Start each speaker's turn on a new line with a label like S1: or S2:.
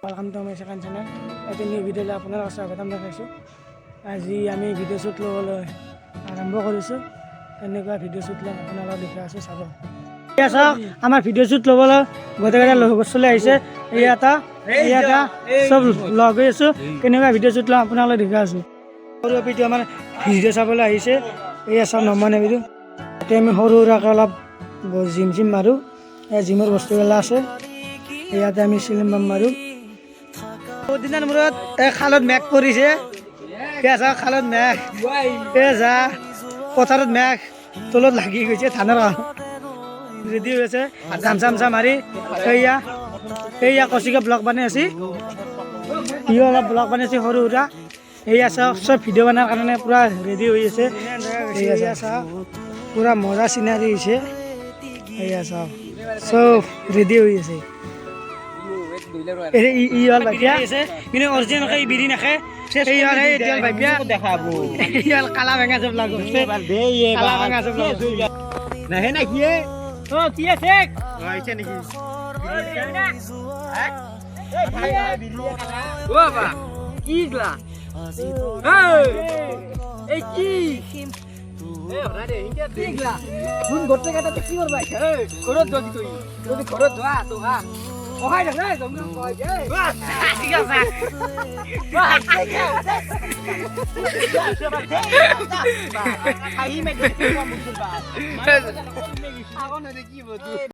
S1: Welcome to my second channel এটা new ভিডিঅ'লৈ আপোনালোকক স্বাগতম জনাইছোঁ। আজি আমি ভিডিঅ' শ্বুট ল'বলৈ আৰম্ভ কৰিছোঁ। তেনেকুৱা ভিডিঅ' শ্বুট লৈ আপোনালোকক দেখুৱাই আছোঁ, চাব। এতিয়া চাওক, আমাৰ ভিডিঅ' শ্বুট ল'বলৈ গোটেইকেইটা লগ বস্তুলৈ আহিছে। ইয়াত চব লগ হৈ আছোঁ। কেনেকুৱা ভিডিঅ' শ্বুট লৈ আপোনালোকক দেখুৱাই আছোঁ। সৰু আপীটো আমাৰ ভিডিঅ' চাবলৈ আহিছে। এয়া চাওক নমনে ভিডিঅ'। এতিয়া আমি সৰু সুৰাকৈ অলপ জিম মাৰোঁ। এই জিমৰ বস্তুবিলাক আছে। ইয়াতে আমি চিলিম বাম মাৰোঁ। বহুত দিনৰ মূৰত এই খালত মেঘ পৰিছে। খালত মেঘ যা পথাৰত মেঘ তলত লাগি গৈছে ধানৰ ৰেডি হৈ আছে। ধান চামচা মাৰি এয়া কচিকে ব্লগ বনাই আছে। সিও অলপ ব্লগ বনাইছে সৰু সুৰা। এয়া চাওক, চব ভিডিঅ' বনোৱাৰ কাৰণে পূৰা ৰেডি হৈ আছে। এয়া চাওক, পূৰা মজা চিনাৰী হৈছে। এয়া চাওক, চব ৰেডি হৈ আছে। কিন্তু অৰিজিনেল বিৰি নাখায়। কালা ভেঙা চব লাগো কালা ভেঙা চব নাহে না কি কি আছে নেকি